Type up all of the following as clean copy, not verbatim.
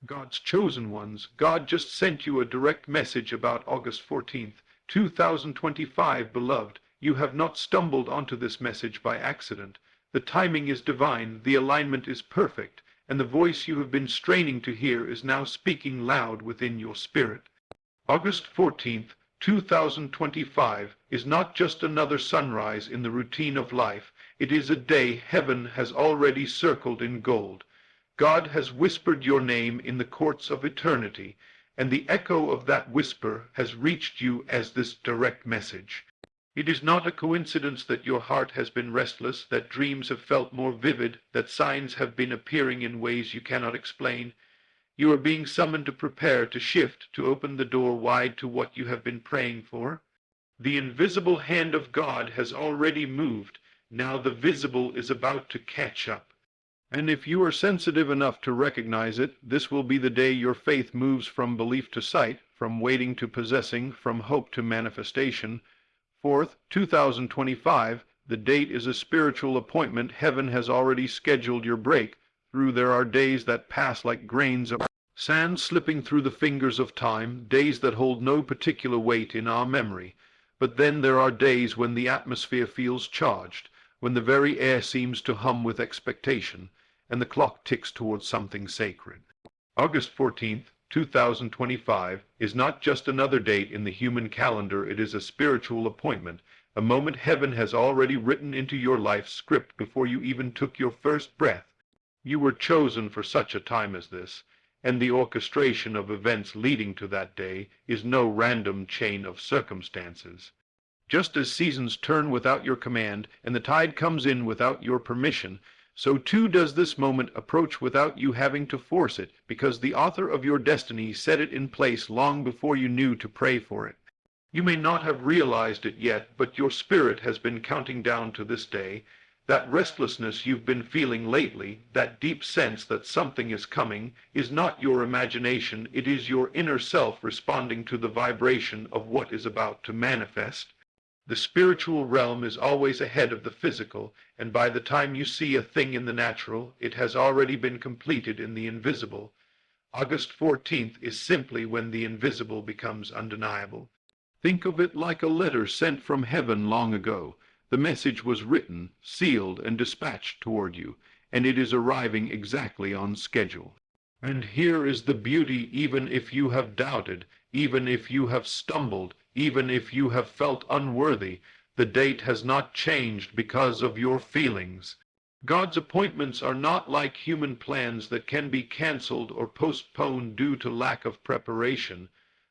God's chosen ones. God just sent you a direct message about August 14th, 2025, beloved. You have not stumbled onto this message by accident. The timing is divine, the alignment is perfect, and the voice you have been straining to hear is now speaking loud within your spirit. August 14th, 2025 is not just another sunrise in the routine of life. It is a day heaven has already circled in gold. God has whispered your name in the courts of eternity, and the echo of that whisper has reached you as this direct message. It is not a coincidence that your heart has been restless, that dreams have felt more vivid, that signs have been appearing in ways you cannot explain. You are being summoned to prepare, to shift, to open the door wide to what you have been praying for. The invisible hand of God has already moved. Now the visible is about to catch up. And if you are sensitive enough to recognize it, this will be the day your faith moves from belief to sight, from waiting to possessing, from hope to manifestation. 4th, 2025, the date is a spiritual appointment. Heaven has already scheduled your break. Through there are days that pass like grains of sand slipping through the fingers of time, days that hold no particular weight in our memory. But then there are days when the atmosphere feels charged, when the very air seems to hum with expectation, and the clock ticks towards something sacred. August 14th, 2025 is not just another date in the human calendar, it is a spiritual appointment, a moment heaven has already written into your life script before you even took your first breath. You were chosen for such a time as this, and the orchestration of events leading to that day is no random chain of circumstances. Just as seasons turn without your command, and the tide comes in without your permission, so too does this moment approach without you having to force it, because the author of your destiny set it in place long before you knew to pray for it. You may not have realized it yet, but your spirit has been counting down to this day. That restlessness you've been feeling lately, that deep sense that something is coming, is not your imagination, it is your inner self responding to the vibration of what is about to manifest. The spiritual realm is always ahead of the physical, and by the time you see a thing in the natural, it has already been completed in the invisible. August 14th is simply when the invisible becomes undeniable. Think of it like a letter sent from heaven long ago. The message was written, sealed, and dispatched toward you, and it is arriving exactly on schedule. And here is the beauty: even if you have doubted, even if you have stumbled, even if you have felt unworthy, the date has not changed because of your feelings. God's appointments are not like human plans that can be canceled or postponed due to lack of preparation.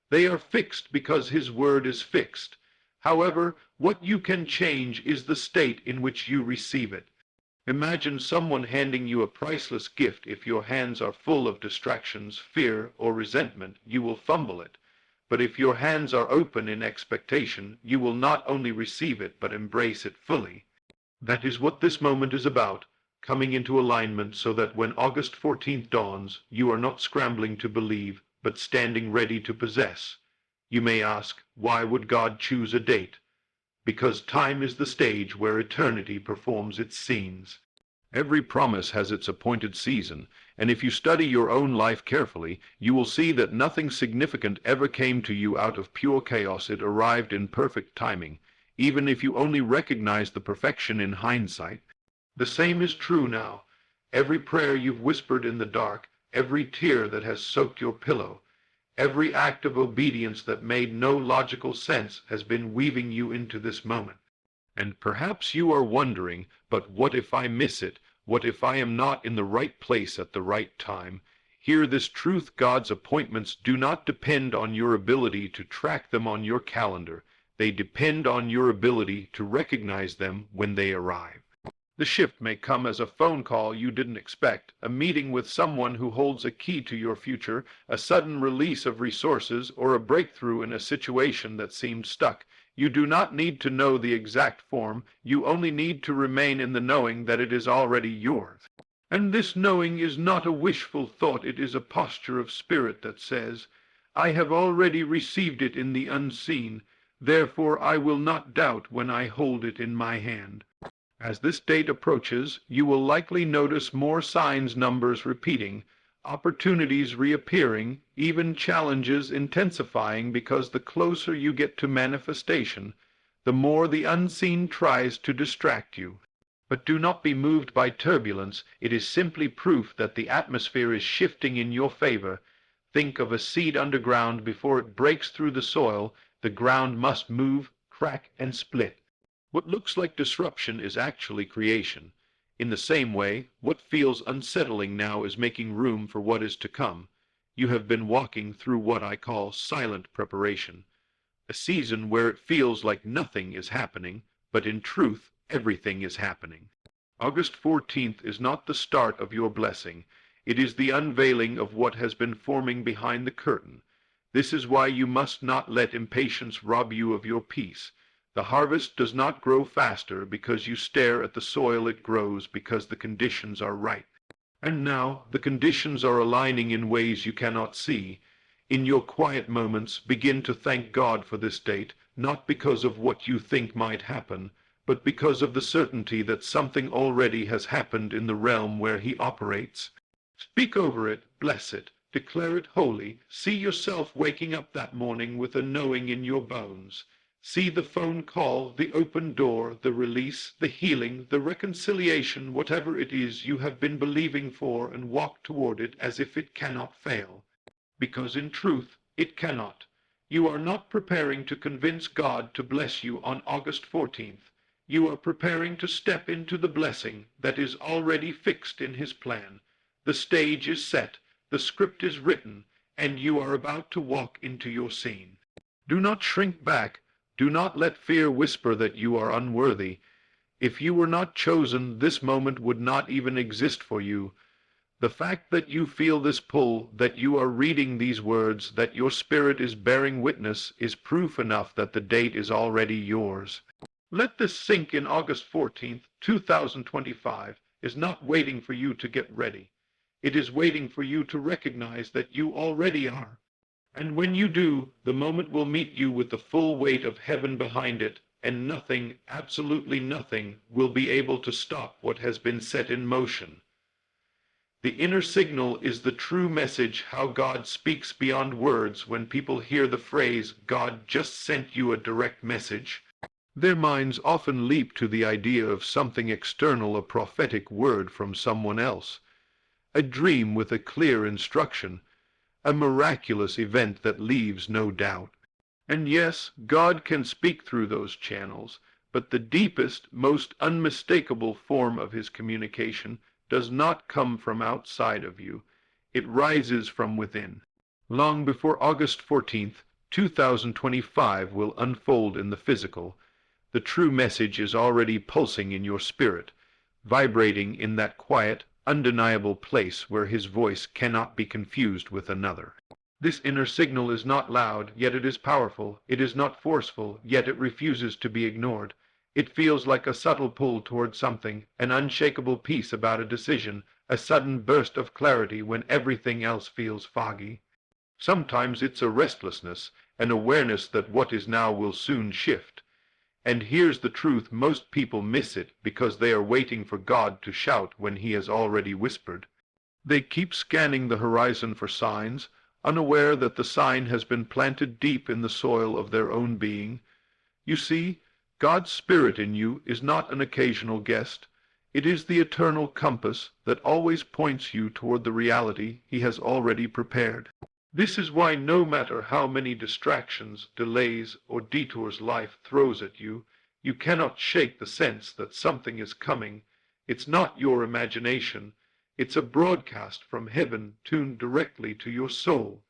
They are fixed because His word is fixed. However, what you can change is the state in which you receive it. Imagine someone handing you a priceless gift. If your hands are full of distractions, fear, or resentment, you will fumble it. But if your hands are open in expectation, you will not only receive it, but embrace it fully. That is what this moment is about, coming into alignment so that when August 14th dawns, you are not scrambling to believe, but standing ready to possess. You may ask, why would God choose a date? Because time is the stage where eternity performs its scenes. Every promise has its appointed season, and if you study your own life carefully, you will see that nothing significant ever came to you out of pure chaos. It arrived in perfect timing, even if you only recognize the perfection in hindsight. The same is true now. Every prayer you've whispered in the dark, every tear that has soaked your pillow, every act of obedience that made no logical sense has been weaving you into this moment. And perhaps you are wondering, but what if I miss it? What if I am not in the right place at the right time? Hear this truth: God's appointments do not depend on your ability to track them on your calendar. They depend on your ability to recognize them when they arrive. The shift may come as a phone call you didn't expect, a meeting with someone who holds a key to your future, a sudden release of resources, or a breakthrough in a situation that seemed stuck. You do not need to know the exact form, you only need to remain in the knowing that it is already yours. And this knowing is not a wishful thought, it is a posture of spirit that says, I have already received it in the unseen, therefore I will not doubt when I hold it in my hand. As this date approaches, you will likely notice more signs, numbers repeating. opportunities reappearing, even challenges intensifying, because the closer you get to manifestation, the more the unseen tries to distract you. But do not be moved by turbulence. It is simply proof that the atmosphere is shifting in your favor. Think of a seed underground. Before it breaks through the soil, the ground must move, crack, and split. What looks like disruption is actually creation. In the same way, what feels unsettling now is making room for what is to come. You have been walking through what I call silent preparation, a season where it feels like nothing is happening, but in truth, everything is happening. August 14th is not the start of your blessing. It is the unveiling of what has been forming behind the curtain. This is why you must not let impatience rob you of your peace. The harvest does not grow faster because you stare at the soil. It grows because the conditions are right. And now the conditions are aligning in ways you cannot see. In your quiet moments, begin to thank God for this date, not because of what you think might happen, but because of the certainty that something already has happened in the realm where He operates. Speak over it, bless it, declare it holy. See yourself waking up that morning with a knowing in your bones. See the phone call, the open door, the release, the healing, the reconciliation, whatever it is you have been believing for, and walk toward it as if it cannot fail. Because in truth, it cannot. You are not preparing to convince God to bless you on August 14th. You are preparing to step into the blessing that is already fixed in His plan. The stage is set, the script is written, and you are about to walk into your scene. Do not shrink back. Do not let fear whisper that you are unworthy. If you were not chosen, this moment would not even exist for you. The fact that you feel this pull, that you are reading these words, that your spirit is bearing witness, is proof enough that the date is already yours. Let this sink in. August 14th, 2025 is not waiting for you to get ready. It is waiting for you to recognize that you already are. And when you do, the moment will meet you with the full weight of heaven behind it, and nothing, absolutely nothing, will be able to stop what has been set in motion. The inner signal is the true message, how God speaks beyond words. When people hear the phrase, God just sent you a direct message, their minds often leap to the idea of something external, a prophetic word from someone else, a dream with a clear instruction, a miraculous event that leaves no doubt. And yes, God can speak through those channels, but the deepest, most unmistakable form of His communication does not come from outside of you. It rises from within. Long before August 14th, 2025 will unfold in the physical, the true message is already pulsing in your spirit, vibrating in that quiet, undeniable place where His voice cannot be confused with another. This inner signal is not loud, yet it is powerful. It is not forceful, yet it refuses to be ignored. It feels like a subtle pull toward something, an unshakable peace about a decision, a sudden burst of clarity when everything else feels foggy. Sometimes it's a restlessness, an awareness that what is now will soon shift. And here's the truth, most people miss it because they are waiting for God to shout when He has already whispered. They keep scanning the horizon for signs, unaware that the sign has been planted deep in the soil of their own being. You see, God's Spirit in you is not an occasional guest. It is the eternal compass that always points you toward the reality He has already prepared. This is why no matter how many distractions, delays, or detours life throws at you, you cannot shake the sense that something is coming. It's not your imagination. It's a broadcast from heaven tuned directly to your soul.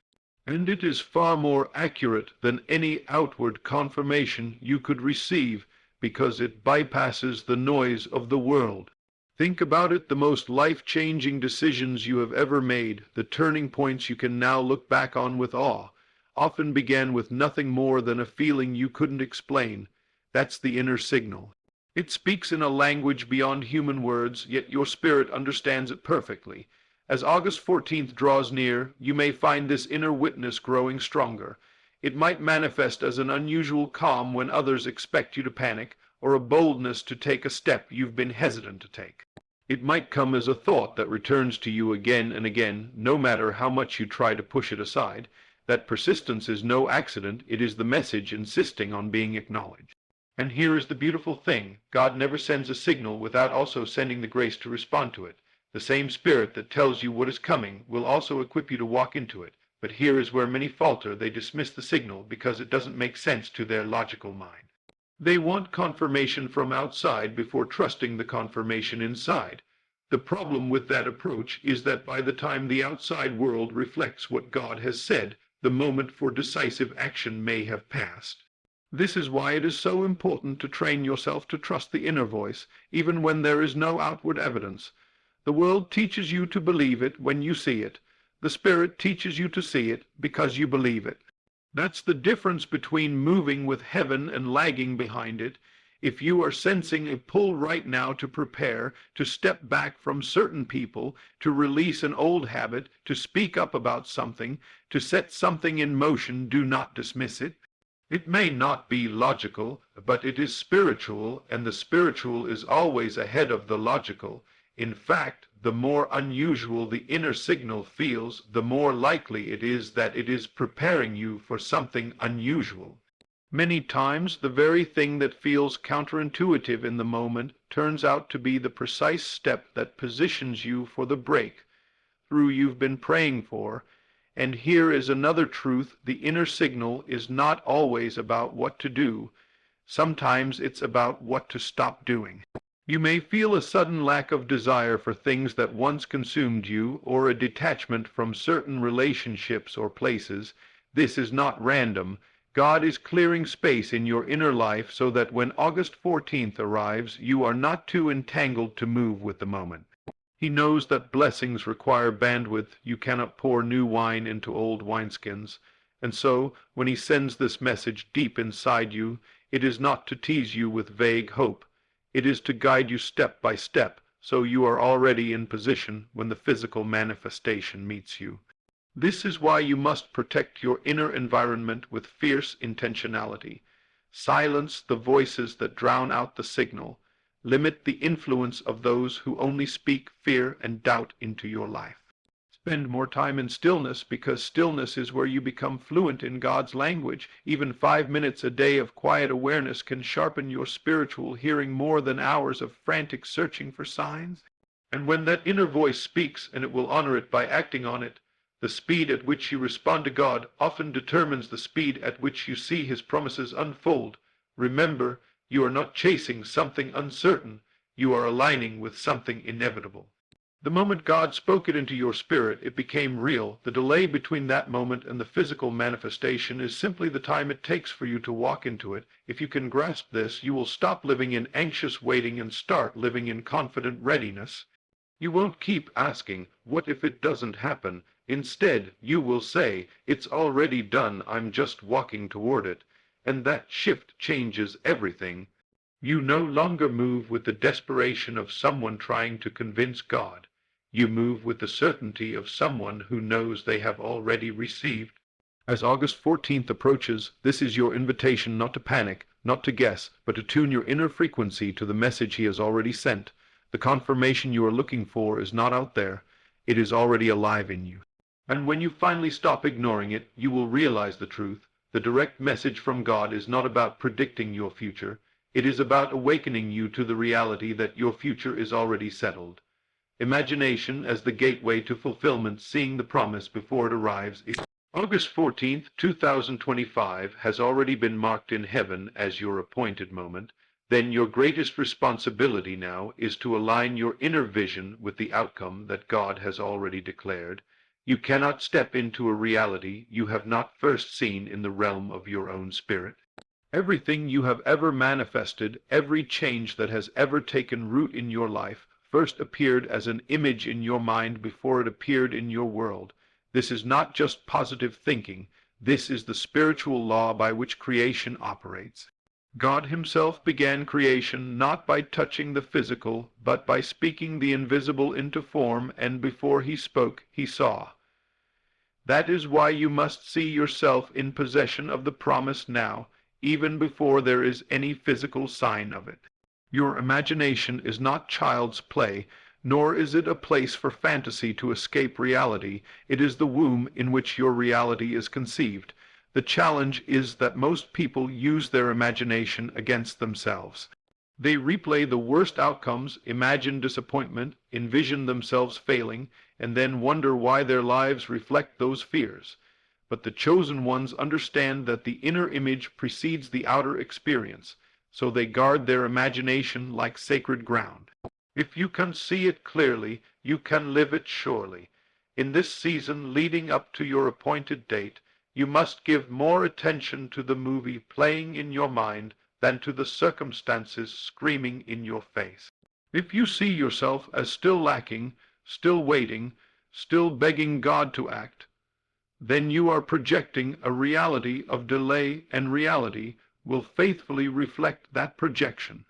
And it is far more accurate than any outward confirmation you could receive because it bypasses the noise of the world. Think about it, the most life-changing decisions you have ever made, the turning points you can now look back on with awe, often began with nothing more than a feeling you couldn't explain. That's the inner signal. It speaks in a language beyond human words, yet your spirit understands it perfectly. As August 14th draws near, you may find this inner witness growing stronger. It might manifest as an unusual calm when others expect you to panic, or a boldness to take a step you've been hesitant to take. It might come as a thought that returns to you again and again, no matter how much you try to push it aside. That persistence is no accident, it is the message insisting on being acknowledged. And here is the beautiful thing: God never sends a signal without also sending the grace to respond to it. The same Spirit that tells you what is coming will also equip you to walk into it. But here is where many falter: they dismiss the signal because it doesn't make sense to their logical mind. They want confirmation from outside before trusting the confirmation inside. The problem with that approach is that by the time the outside world reflects what God has said, the moment for decisive action may have passed. This is why it is so important to train yourself to trust the inner voice, even when there is no outward evidence. The world teaches you to believe it when you see it. The Spirit teaches you to see it because you believe it. That's the difference between moving with heaven and lagging behind it. If you are sensing a pull right now to prepare, to step back from certain people, to release an old habit, to speak up about something, to set something in motion, do not dismiss it. It may not be logical, but it is spiritual, and the spiritual is always ahead of the logical. In fact, the more unusual the inner signal feels, the more likely it is that it is preparing you for something unusual. Many times, the very thing that feels counterintuitive in the moment turns out to be the precise step that positions you for the breakthrough you've been praying for. And here is another truth: the inner signal is not always about what to do. Sometimes it's about what to stop doing. You may feel a sudden lack of desire for things that once consumed you, or a detachment from certain relationships or places. This is not random. God is clearing space in your inner life so that when August 14th arrives, you are not too entangled to move with the moment. He knows that blessings require bandwidth. You cannot pour new wine into old wineskins. And so, when he sends this message deep inside you, it is not to tease you with vague hope. It is to guide you step by step, so you are already in position when the physical manifestation meets you. This is why you must protect your inner environment with fierce intentionality. Silence the voices that drown out the signal. Limit the influence of those who only speak fear and doubt into your life. Spend more time in stillness, because stillness is where you become fluent in God's language. Even 5 minutes a day of quiet awareness can sharpen your spiritual hearing more than hours of frantic searching for signs. And when that inner voice speaks, and it will honor it by acting on it, the speed at which you respond to God often determines the speed at which you see His promises unfold. Remember, you are not chasing something uncertain. You are aligning with something inevitable. The moment God spoke it into your spirit, it became real. The delay between that moment and the physical manifestation is simply the time it takes for you to walk into it. If you can grasp this, you will stop living in anxious waiting and start living in confident readiness. You won't keep asking, "What if it doesn't happen?" Instead, you will say, "It's already done, I'm just walking toward it." And that shift changes everything. You no longer move with the desperation of someone trying to convince God. You move with the certainty of someone who knows they have already received. As August 14th approaches, this is your invitation not to panic, not to guess, but to tune your inner frequency to the message He has already sent. The confirmation you are looking for is not out there. It is already alive in you. And when you finally stop ignoring it, you will realize the truth. The direct message from God is not about predicting your future. It is about awakening you to the reality that your future is already settled. Imagination as the gateway to fulfillment, seeing the promise before it arrives. August 14th, 2025 has already been marked in heaven as your appointed moment. Then your greatest responsibility now is to align your inner vision with the outcome that God has already declared. You cannot step into a reality you have not first seen in the realm of your own spirit. Everything you have ever manifested, every change that has ever taken root in your life, first appeared as an image in your mind before it appeared in your world. This is not just positive thinking. This is the spiritual law by which creation operates. God Himself began creation not by touching the physical, but by speaking the invisible into form, and before He spoke, He saw. That is why you must see yourself in possession of the promise now, even before there is any physical sign of it. Your imagination is not child's play. Nor is it a place for fantasy to escape reality. It is the womb in which your reality is conceived. The challenge is that most people use their imagination against themselves. They replay the worst outcomes, imagine disappointment, envision themselves failing, and then wonder why their lives reflect those fears. But the chosen ones understand that the inner image precedes the outer experience, so they guard their imagination like sacred ground. If you can see it clearly, you can live it surely. In this season leading up to your appointed date, you must give more attention to the movie playing in your mind than to the circumstances screaming in your face. If you see yourself as still lacking, still waiting, still begging God to act, then you are projecting a reality of delay, and reality will faithfully reflect that projection.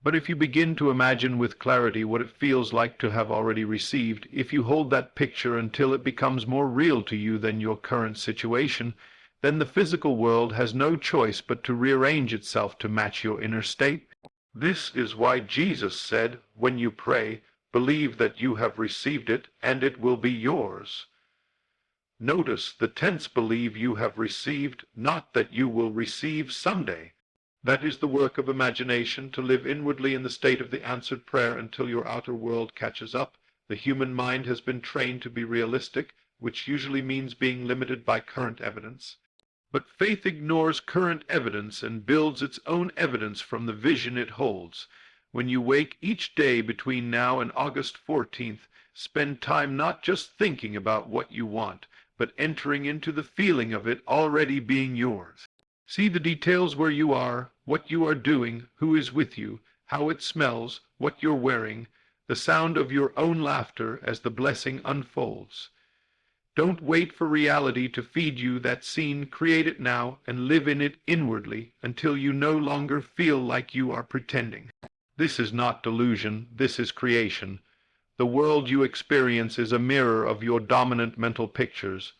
But if you begin to imagine with clarity what it feels like to have already received, if you hold that picture until it becomes more real to you than your current situation, then the physical world has no choice but to rearrange itself to match your inner state. This is why Jesus said, when you pray, believe that you have received it, and it will be yours. Notice the tense believe you have received, not that you will receive someday. That is the work of imagination, to live inwardly in the state of the answered prayer until your outer world catches up. The human mind has been trained to be realistic, which usually means being limited by current evidence. But faith ignores current evidence and builds its own evidence from the vision it holds. When you wake each day between now and August 14th, spend time not just thinking about what you want, but entering into the feeling of it already being yours. See the details where you are, what you are doing, who is with you, how it smells, what you're wearing, the sound of your own laughter as the blessing unfolds. Don't wait for reality to feed you that scene. Create it now and live in it inwardly until you no longer feel like you are pretending. This is not delusion, this is creation. The world you experience is a mirror of your dominant mental pictures.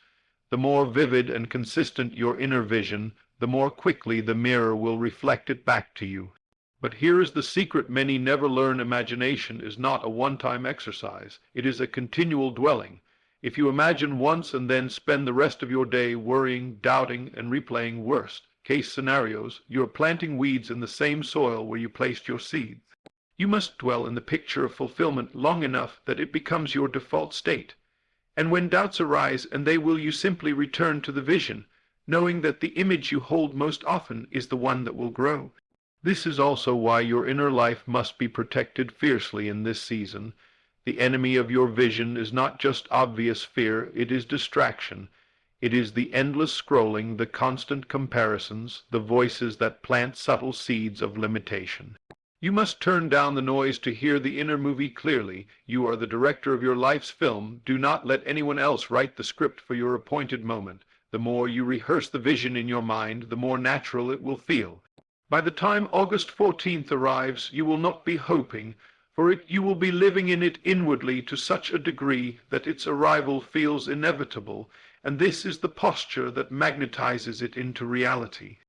The more vivid and consistent your inner vision, the more quickly the mirror will reflect it back to you. But here is the secret many never learn. Imagination is not a one-time exercise. It is a continual dwelling. If you imagine once and then spend the rest of your day worrying, doubting, and replaying worst-case scenarios, you are planting weeds in the same soil where you placed your seeds. You must dwell in the picture of fulfillment long enough that it becomes your default state. And when doubts arise, and they will, you simply return to the vision, knowing that the image you hold most often is the one that will grow. This is also why your inner life must be protected fiercely in this season. The enemy of your vision is not just obvious fear, it is distraction. It is the endless scrolling, the constant comparisons, the voices that plant subtle seeds of limitation. You must turn down the noise to hear the inner movie clearly. You are the director of your life's film. Do not let anyone else write the script for your appointed moment. The more you rehearse the vision in your mind, the more natural it will feel. By the time August 14th arrives, you will not be hoping for it, you will be living in it inwardly to such a degree that its arrival feels inevitable, and this is the posture that magnetizes it into reality.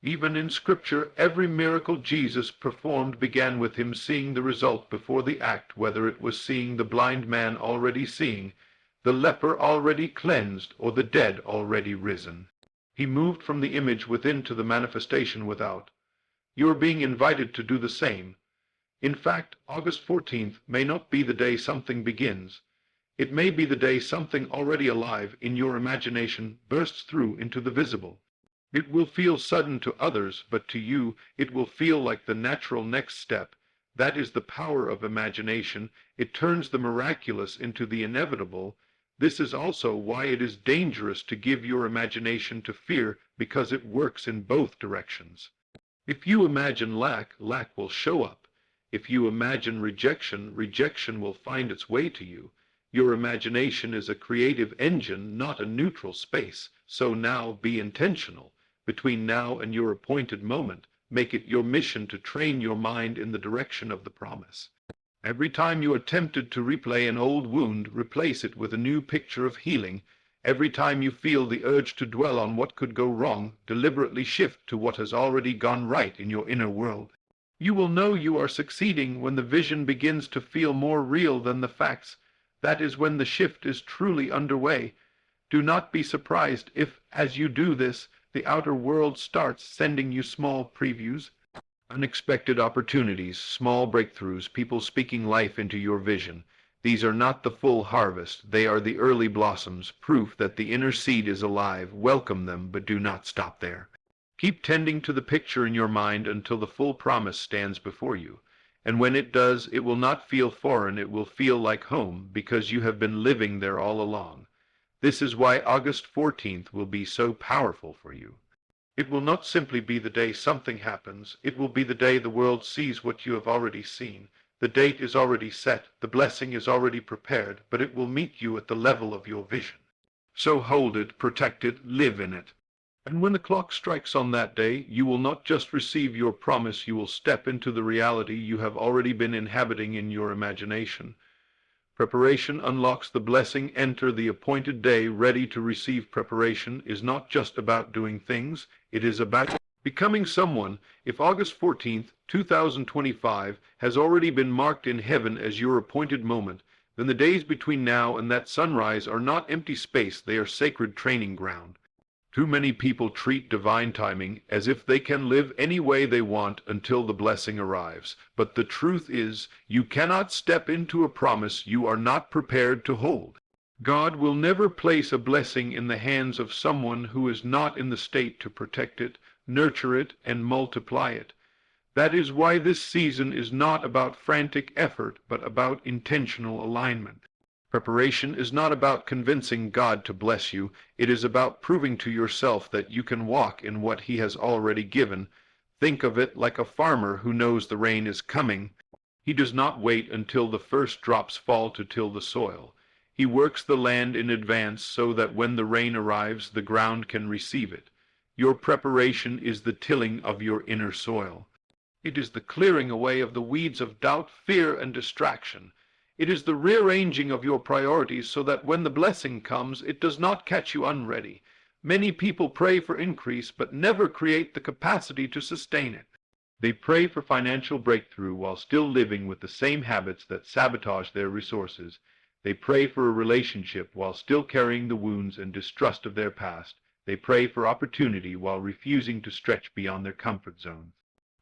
Even in Scripture, every miracle Jesus performed began with him seeing the result before the act, whether it was seeing the blind man already seeing, the leper already cleansed, or the dead already risen. He moved from the image within to the manifestation without. You are being invited to do the same. In fact, August 14th may not be the day something begins. It may be the day something already alive in your imagination bursts through into the visible. It will feel sudden to others, but to you it will feel like the natural next step. That is the power of imagination. It turns the miraculous into the inevitable. This is also why it is dangerous to give your imagination to fear, because it works in both directions. If you imagine lack, lack will show up. If you imagine rejection, rejection will find its way to you. Your imagination is a creative engine, not a neutral space. So now be intentional. Between now and your appointed moment, make it your mission to train your mind in the direction of the promise. Every time you are tempted to replay an old wound, replace it with a new picture of healing. Every time you feel the urge to dwell on what could go wrong, deliberately shift to what has already gone right in your inner world. You will know you are succeeding when the vision begins to feel more real than the facts. That is when the shift is truly underway. Do not be surprised if, as you do this, the outer world starts sending you small previews. Unexpected opportunities, small breakthroughs, people speaking life into your vision. These are not the full harvest, they are the early blossoms, proof that the inner seed is alive. Welcome them, but do not stop there. Keep tending to the picture in your mind until the full promise stands before you. And when it does, it will not feel foreign, it will feel like home, because you have been living there all along. This is why August 14th will be so powerful for you. It will not simply be the day something happens, it will be the day the world sees what you have already seen. The date is already set, the blessing is already prepared, but it will meet you at the level of your vision. So hold it, protect it, live in it. And when the clock strikes on that day, you will not just receive your promise, you will step into the reality you have already been inhabiting in your imagination. Preparation unlocks the blessing. Enter the appointed day ready to receive. Preparation is not just about doing things, it is about becoming someone. If August 14th, 2025 has already been marked in heaven as your appointed moment, then the days between now and that sunrise are not empty space, they are sacred training ground. Too many people treat divine timing as if they can live any way they want until the blessing arrives. But the truth is, you cannot step into a promise you are not prepared to hold. God will never place a blessing in the hands of someone who is not in the state to protect it, nurture it, and multiply it. That is why this season is not about frantic effort, but about intentional alignment. Preparation is not about convincing God to bless you, it is about proving to yourself that you can walk in what He has already given. Think of it like a farmer who knows the rain is coming. He does not wait until the first drops fall to till the soil. He works the land in advance so that when the rain arrives, the ground can receive it. Your preparation is the tilling of your inner soil. It is the clearing away of the weeds of doubt, fear, and distraction. It is the rearranging of your priorities so that when the blessing comes, it does not catch you unready. Many people pray for increase, but never create the capacity to sustain it. They pray for financial breakthrough while still living with the same habits that sabotage their resources. They pray for a relationship while still carrying the wounds and distrust of their past. They pray for opportunity while refusing to stretch beyond their comfort zones.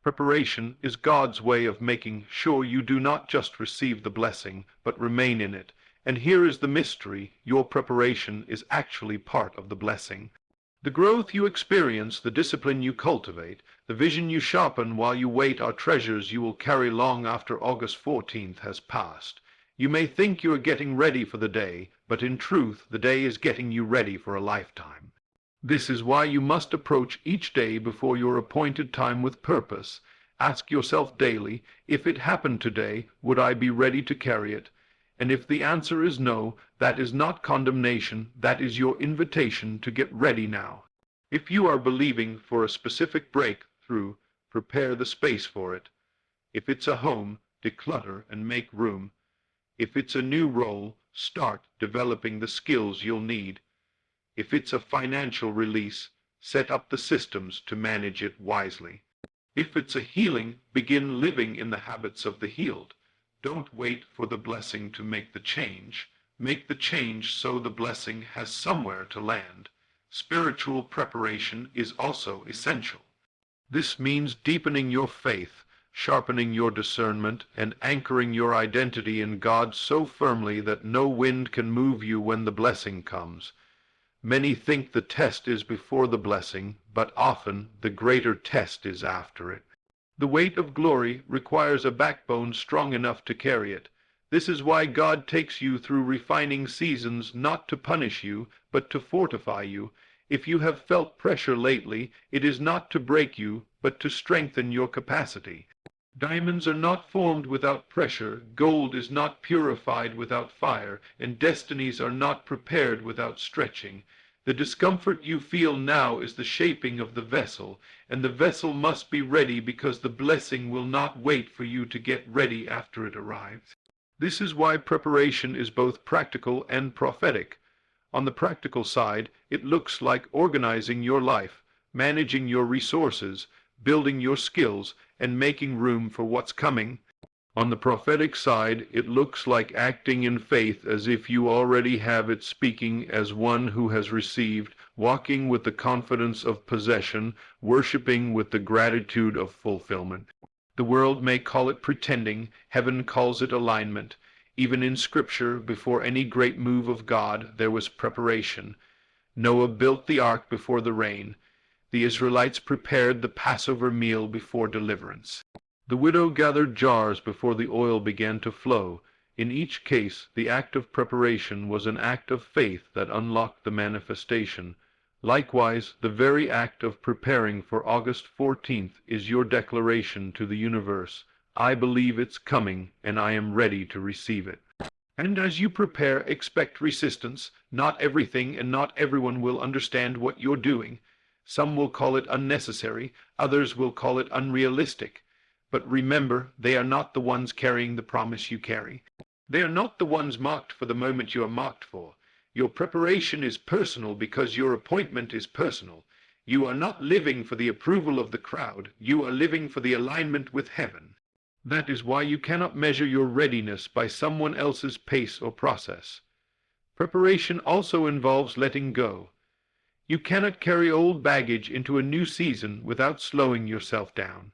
Preparation is God's way of making sure you do not just receive the blessing, but remain in it. And here is the mystery: your preparation is actually part of the blessing. The growth you experience, the discipline you cultivate, the vision you sharpen while you wait are treasures you will carry long after August 14th has passed. You may think you are getting ready for the day, but in truth, the day is getting you ready for a lifetime. This is why you must approach each day before your appointed time with purpose. Ask yourself daily, if it happened today, would I be ready to carry it? And if the answer is no, that is not condemnation, that is your invitation to get ready now. If you are believing for a specific breakthrough, prepare the space for it. If it's a home, declutter and make room. If it's a new role, start developing the skills you'll need. If it's a financial release, set up the systems to manage it wisely. If it's a healing, begin living in the habits of the healed. Don't wait for the blessing to make the change. Make the change so the blessing has somewhere to land. Spiritual preparation is also essential. This means deepening your faith, sharpening your discernment, and anchoring your identity in God so firmly that no wind can move you when the blessing comes. Many think the test is before the blessing, but often the greater test is after it. The weight of glory requires a backbone strong enough to carry it. This is why God takes you through refining seasons, not to punish you, but to fortify you. If you have felt pressure lately, it is not to break you, but to strengthen your capacity. Diamonds are not formed without pressure, gold is not purified without fire, and destinies are not prepared without stretching. The discomfort you feel now is the shaping of the vessel, and the vessel must be ready because the blessing will not wait for you to get ready after it arrives. This is why preparation is both practical and prophetic. On the practical side, it looks like organizing your life, managing your resources, building your skills, and making room for what's coming. On the prophetic side, it looks like acting in faith as if you already have it, speaking as one who has received, walking with the confidence of possession, worshiping with the gratitude of fulfillment. The world may call it pretending, heaven calls it alignment. Even in Scripture, before any great move of God, there was preparation. Noah built the ark before the rain. The Israelites prepared the Passover meal before deliverance. The widow gathered jars before the oil began to flow. In each case, the act of preparation was an act of faith that unlocked the manifestation. Likewise, the very act of preparing for August 14th is your declaration to the universe: I believe it's coming, and I am ready to receive it. And as you prepare, expect resistance. Not everything and not everyone will understand what you're doing. Some will call it unnecessary, others will call it unrealistic. But remember, they are not the ones carrying the promise you carry. They are not the ones marked for the moment you are marked for. Your preparation is personal because your appointment is personal. You are not living for the approval of the crowd. You are living for the alignment with heaven. That is why you cannot measure your readiness by someone else's pace or process. Preparation also involves letting go. You cannot carry old baggage into a new season without slowing yourself down.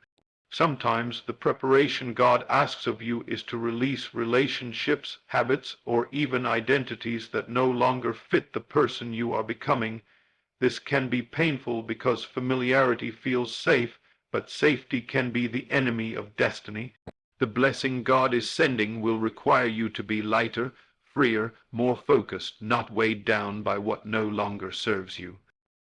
Sometimes the preparation God asks of you is to release relationships, habits, or even identities that no longer fit the person you are becoming. This can be painful because familiarity feels safe, but safety can be the enemy of destiny. The blessing God is sending will require you to be lighter, freer, more focused, not weighed down by what no longer serves you.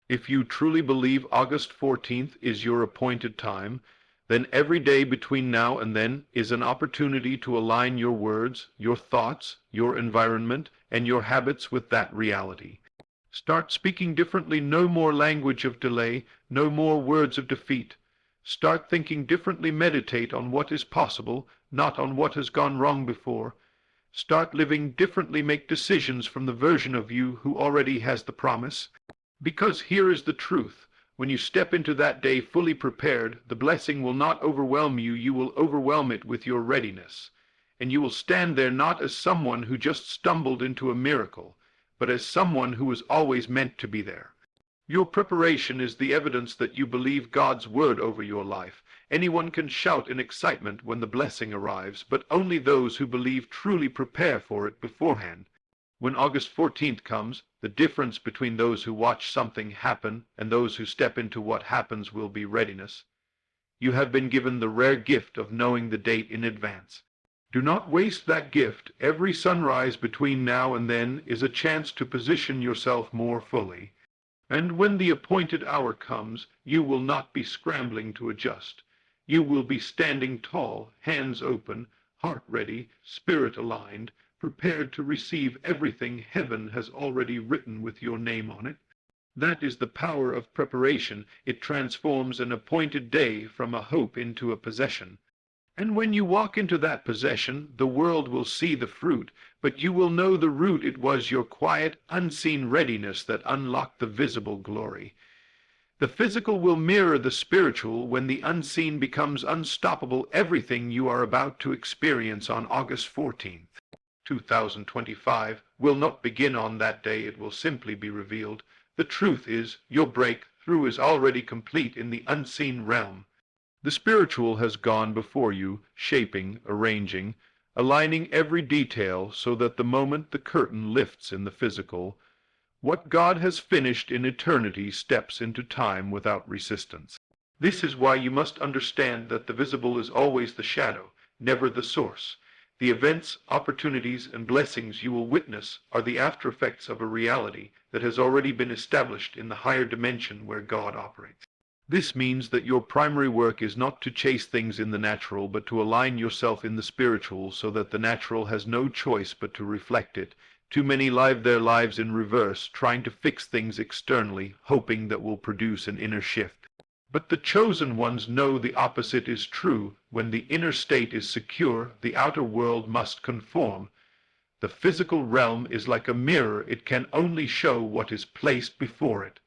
If you truly believe August 14th is your appointed time, then every day between now and then is an opportunity to align your words, your thoughts, your environment, and your habits with that reality. Start speaking differently. No more language of delay, no more words of defeat. Start thinking differently. Meditate on what is possible, not on what has gone wrong before. Start living differently. Make decisions from the version of you who already has the promise. Because here is the truth. When you step into that day fully prepared, the blessing will not overwhelm you. You will overwhelm it with your readiness. And you will stand there not as someone who just stumbled into a miracle, but as someone who was always meant to be there. Your preparation is the evidence that you believe God's word over your life. Anyone can shout in excitement when the blessing arrives, but only those who believe truly prepare for it beforehand. When August 14th comes, the difference between those who watch something happen and those who step into what happens will be readiness. You have been given the rare gift of knowing the date in advance. Do not waste that gift. Every sunrise between now and then is a chance to position yourself more fully. And when the appointed hour comes, you will not be scrambling to adjust. You will be standing tall, hands open, heart ready, spirit aligned, prepared to receive everything heaven has already written with your name on it. That is the power of preparation. It transforms an appointed day from a hope into a possession. And when you walk into that possession, the world will see the fruit, but you will know the root. It was your quiet, unseen readiness that unlocked the visible glory. The physical will mirror the spiritual when the unseen becomes unstoppable. Everything you are about to experience on August 14th. 2025 will not begin on that day. It will simply be revealed. The truth is, your breakthrough is already complete in the unseen realm. The spiritual has gone before you, shaping, arranging, aligning every detail so that the moment the curtain lifts in the physical, what God has finished in eternity steps into time without resistance. This is why you must understand that the visible is always the shadow, never the source. The events, opportunities, and blessings you will witness are the aftereffects of a reality that has already been established in the higher dimension where God operates. This means that your primary work is not to chase things in the natural, but to align yourself in the spiritual so that the natural has no choice but to reflect it. Too many live their lives in reverse, trying to fix things externally, hoping that will produce an inner shift. But the chosen ones know the opposite is true. When the inner state is secure, the outer world must conform. The physical realm is like a mirror. It can only show what is placed before it.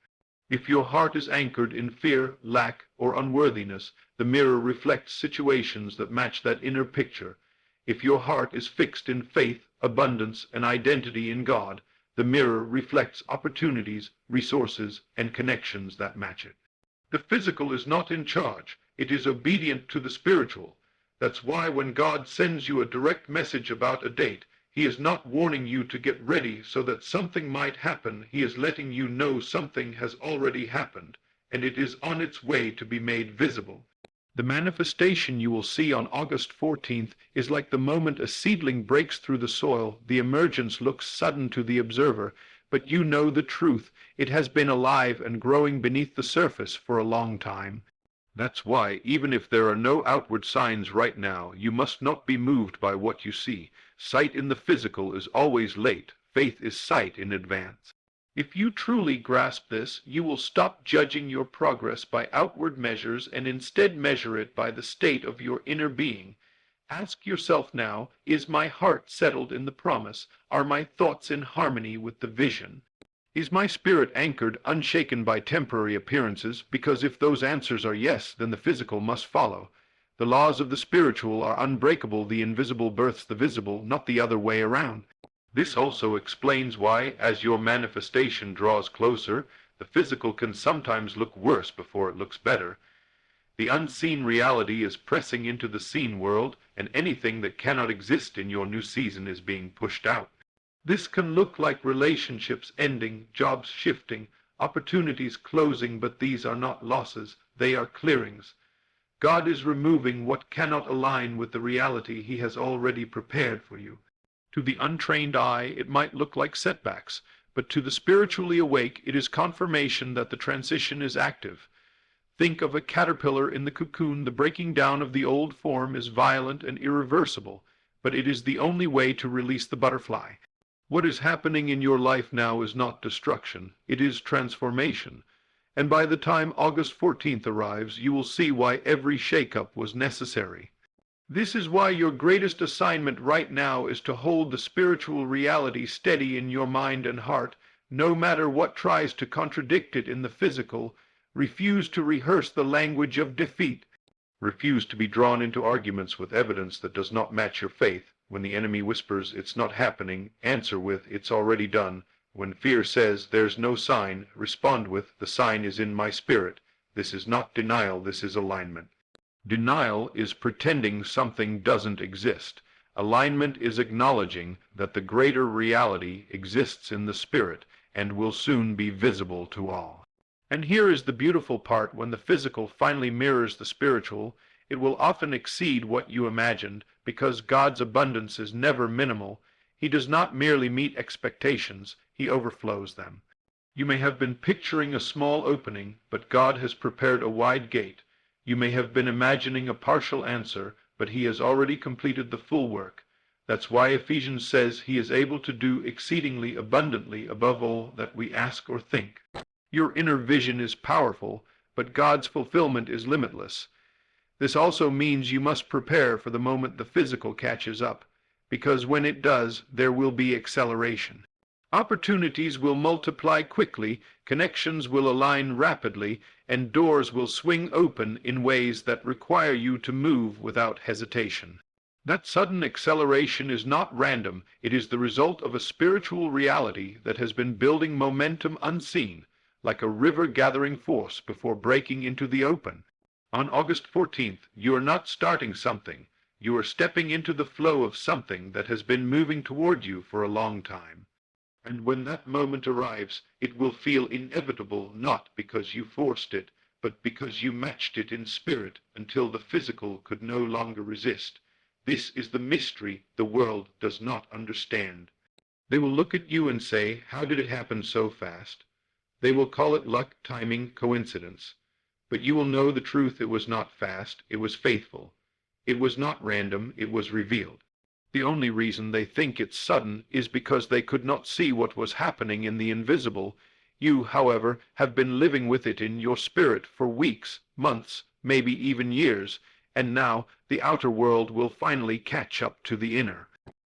If your heart is anchored in fear, lack, or unworthiness, the mirror reflects situations that match that inner picture. If your heart is fixed in faith, abundance, and identity in God, the mirror reflects opportunities, resources, and connections that match it. The physical is not in charge. It is obedient to the spiritual. That's why when God sends you a direct message about a date, He is not warning you to get ready so that something might happen. He is letting you know something has already happened, and it is on its way to be made visible. The manifestation you will see on August 14th is like the moment a seedling breaks through the soil. The emergence looks sudden to the observer, but you know the truth. It has been alive and growing beneath the surface for a long time. That's why, even if there are no outward signs right now, you must not be moved by what you see. Sight in the physical is always late. Faith is sight in advance. If you truly grasp this, you will stop judging your progress by outward measures and instead measure it by the state of your inner being. Ask yourself now, is my heart settled in the promise? Are my thoughts in harmony with the vision? Is my spirit anchored, unshaken by temporary appearances? Because if those answers are yes, then the physical must follow. The laws of the spiritual are unbreakable. The invisible births the visible, not the other way around. This also explains why, as your manifestation draws closer, the physical can sometimes look worse before it looks better. The unseen reality is pressing into the seen world, and anything that cannot exist in your new season is being pushed out. This can look like relationships ending, jobs shifting, opportunities closing, but these are not losses, they are clearings. God is removing what cannot align with the reality He has already prepared for you. To the untrained eye, it might look like setbacks, but to the spiritually awake, it is confirmation that the transition is active. Think of a caterpillar in the cocoon. The breaking down of the old form is violent and irreversible, but it is the only way to release the butterfly. What is happening in your life now is not destruction, it is transformation. And by the time August 14th arrives, you will see why every shakeup was necessary. This is why your greatest assignment right now is to hold the spiritual reality steady in your mind and heart, no matter what tries to contradict it in the physical. Refuse to rehearse the language of defeat. Refuse to be drawn into arguments with evidence that does not match your faith. When the enemy whispers, "It's not happening," answer with, "It's already done." When fear says, "There's no sign," respond with, "The sign is in my spirit." This is not denial, this is alignment. Denial is pretending something doesn't exist. Alignment is acknowledging that the greater reality exists in the spirit and will soon be visible to all. And here is the beautiful part: when the physical finally mirrors the spiritual, it will often exceed what you imagined, because God's abundance is never minimal. He does not merely meet expectations, He overflows them. You may have been picturing a small opening, but God has prepared a wide gate. You may have been imagining a partial answer, but He has already completed the full work. That's why Ephesians says He is able to do exceedingly abundantly above all that we ask or think. Your inner vision is powerful, but God's fulfillment is limitless. This also means you must prepare for the moment the physical catches up, because when it does, there will be acceleration. Opportunities will multiply quickly, connections will align rapidly, and doors will swing open in ways that require you to move without hesitation. That sudden acceleration is not random. It is the result of a spiritual reality that has been building momentum unseen, like a river gathering force before breaking into the open. On August 14th, you are not starting something. You are stepping into the flow of something that has been moving toward you for a long time. And when that moment arrives, it will feel inevitable, not because you forced it, but because you matched it in spirit until the physical could no longer resist. This is the mystery the world does not understand. They will look at you and say, "How did it happen so fast?" They will call it luck, timing, coincidence. But you will know the truth: it was not fast, it was faithful. It was not random, it was revealed. The only reason they think it's sudden is because they could not see what was happening in the invisible. You, however, have been living with it in your spirit for weeks, months, maybe even years, and now the outer world will finally catch up to the inner.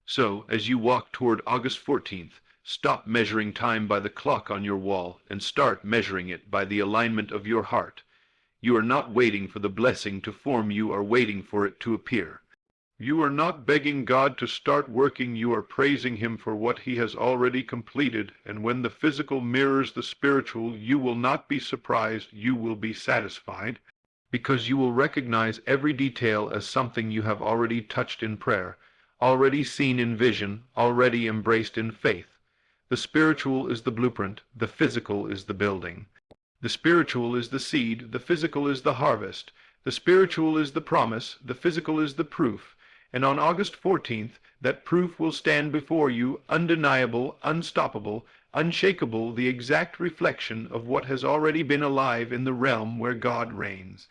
So, as you walk toward August 14th, Stop measuring time by the clock on your wall and start measuring it by the alignment of your heart. You are not waiting for the blessing to form, you are waiting for it to appear. You are not begging God to start working, you are praising Him for what He has already completed, and when the physical mirrors the spiritual, you will not be surprised, you will be satisfied, because you will recognize every detail as something you have already touched in prayer, already seen in vision, already embraced in faith. The spiritual is the blueprint, the physical is the building. The spiritual is the seed, the physical is the harvest. The spiritual is the promise, the physical is the proof. And on August 14th, that proof will stand before you, undeniable, unstoppable, unshakable, the exact reflection of what has already been alive in the realm where God reigns.